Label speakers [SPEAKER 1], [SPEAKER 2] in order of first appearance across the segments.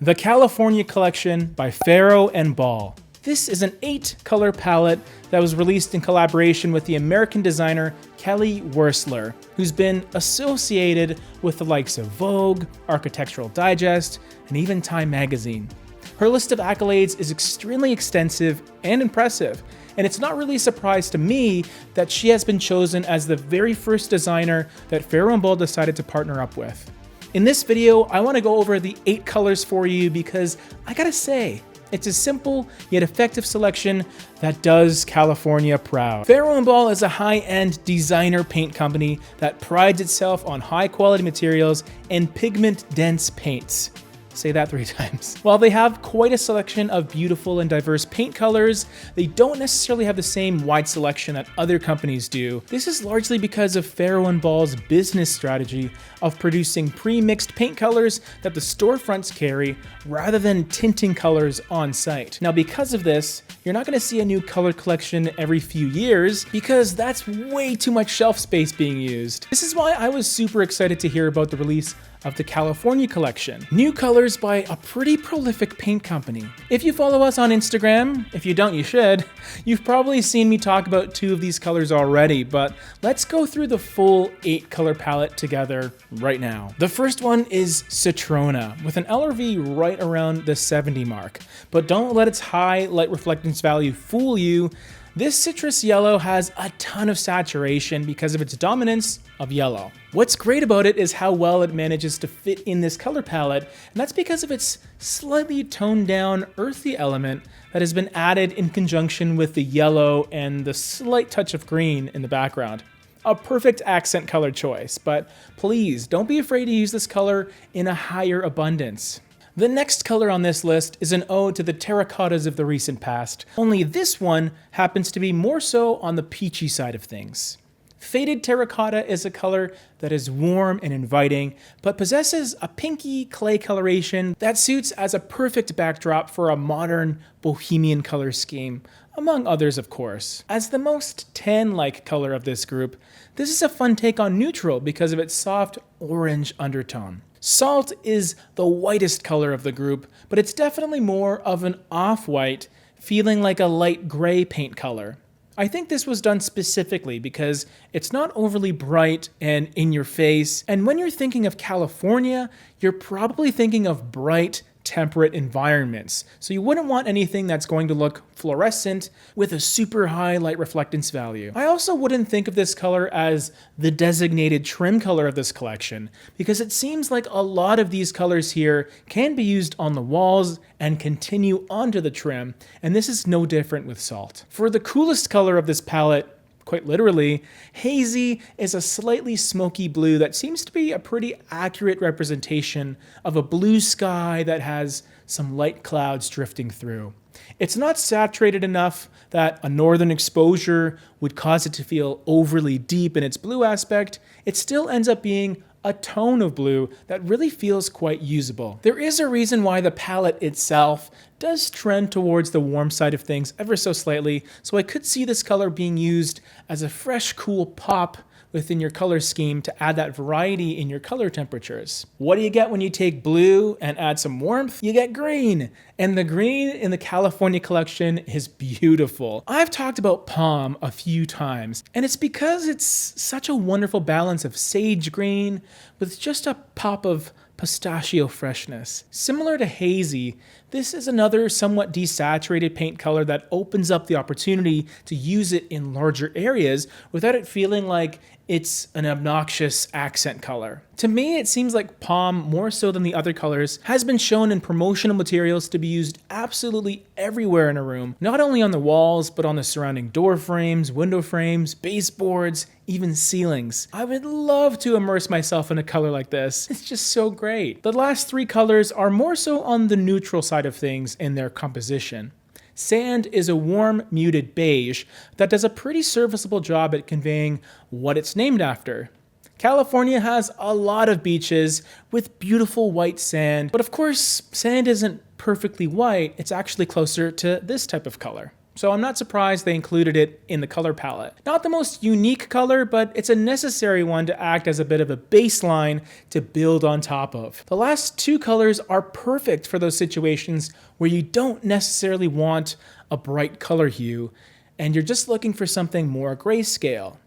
[SPEAKER 1] The California Collection by FARROW and Ball. This is an 8-color palette that was released in collaboration with the American designer Kelly Wearstler, who's been associated with the likes of Vogue, Architectural Digest, and even Time magazine. Her list of accolades is extremely extensive and impressive, and it's not really a surprise to me that she has been chosen as the very first designer that FARROW and Ball decided to partner up with. In this video, I want to go over the 8 colors for you because I gotta say, it's a simple yet effective selection that does California proud. FARROW and Ball is a high-end designer paint company that prides itself on high-quality materials and pigment-dense paints. Say that 3 times. While they have quite a selection of beautiful and diverse paint colors, they don't necessarily have the same wide selection that other companies do. This is largely because of FARROW and Ball's business strategy of producing pre-mixed paint colors that the storefronts carry rather than tinting colors on site. Now, because of this, you're not going to see a new color collection every few years because that's way too much shelf space being used. This is why I was super excited to hear about the release of the California Collection. New colors by a pretty prolific paint company. If you follow us on Instagram, if you don't, you should, you've probably seen me talk about 2 of these colors already, but let's go through the full 8-color palette together right now. The first one is Citrona, with an LRV right around the 70 mark. But don't let its high light reflectance value fool you. This citrus yellow has a ton of saturation because of its dominance of yellow. What's great about it is how well it manages to fit in this color palette, and that's because of its slightly toned down earthy element that has been added in conjunction with the yellow and the slight touch of green in the background. A perfect accent color choice, but please don't be afraid to use this color in a higher abundance. The next color on this list is an ode to the terracottas of the recent past, only this one happens to be more so on the peachy side of things. Faded terracotta is a color that is warm and inviting, but possesses a pinky clay coloration that suits as a perfect backdrop for a modern bohemian color scheme, among others of course. As the most tan-like color of this group, this is a fun take on neutral because of its soft orange undertone. Salt is the whitest color of the group, but it's definitely more of an off-white, feeling like a light gray paint color. I think this was done specifically because it's not overly bright and in your face, and when you're thinking of California, you're probably thinking of bright, temperate environments. So you wouldn't want anything that's going to look fluorescent with a super high light reflectance value. I also wouldn't think of this color as the designated trim color of this collection because it seems like a lot of these colors here can be used on the walls and continue onto the trim, and this is no different with Salt. For the coolest color of this palette, quite literally, Hazy is a slightly smoky blue that seems to be a pretty accurate representation of a blue sky that has some light clouds drifting through. It's not saturated enough that a northern exposure would cause it to feel overly deep in its blue aspect. It still ends up being a tone of blue that really feels quite usable. There is a reason why the palette itself does trend towards the warm side of things ever so slightly, so I could see this color being used as a fresh, cool pop within your color scheme to add that variety in your color temperatures. What do you get when you take blue and add some warmth? You get green, and the green in the California collection is beautiful. I've talked about Palm a few times, and it's because it's such a wonderful balance of sage green with just a pop of pistachio freshness. Similar to Hazy, this is another somewhat desaturated paint color that opens up the opportunity to use it in larger areas without it feeling like it's an obnoxious accent color. To me, it seems like Palm, more so than the other colors, has been shown in promotional materials to be used absolutely everywhere in a room, not only on the walls, but on the surrounding door frames, window frames, baseboards, even ceilings. I would love to immerse myself in a color like this. It's just so great. The last 3 colors are more so on the neutral side of things in their composition. Sand is a warm, muted beige that does a pretty serviceable job at conveying what it's named after. California has a lot of beaches with beautiful white sand, but of course, sand isn't perfectly white, it's actually closer to this type of color. so I'm not surprised they included it in the color palette. Not the most unique color, but it's a necessary one to act as a bit of a baseline to build on top of. The last two colors are perfect for those situations where you don't necessarily want a bright color hue, and you're just looking for something more grayscale.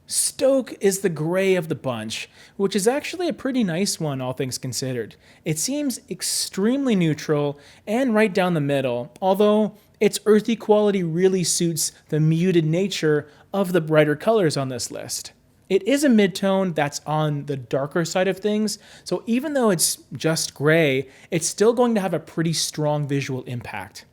[SPEAKER 1] Stoke is the gray of the bunch, which is actually a pretty nice one, all things considered. It seems extremely neutral and right down the middle, although its earthy quality really suits the muted nature of the brighter colors on this list. It is a midtone that's on the darker side of things, so even though it's just gray, it's still going to have a pretty strong visual impact.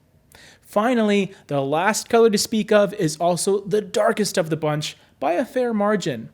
[SPEAKER 1] Finally, the last color to speak of is also the darkest of the bunch by a fair margin.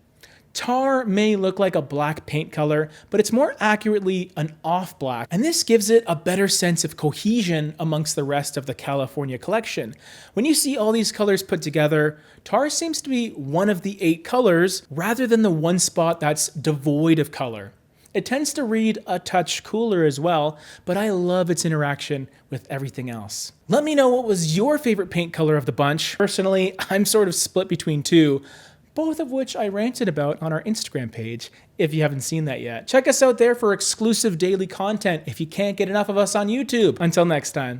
[SPEAKER 1] Tar may look like a black paint color, but it's more accurately an off black, and this gives it a better sense of cohesion amongst the rest of the California collection. When you see all these colors put together, tar seems to be one of the 8 colors rather than the one spot that's devoid of color. It tends to read a touch cooler as well, but I love its interaction with everything else. Let me know what was your favorite paint color of the bunch. Personally, I'm sort of split between two, both of which I ranted about on our Instagram page, if you haven't seen that yet. Check us out there for exclusive daily content if you can't get enough of us on YouTube. Until next time.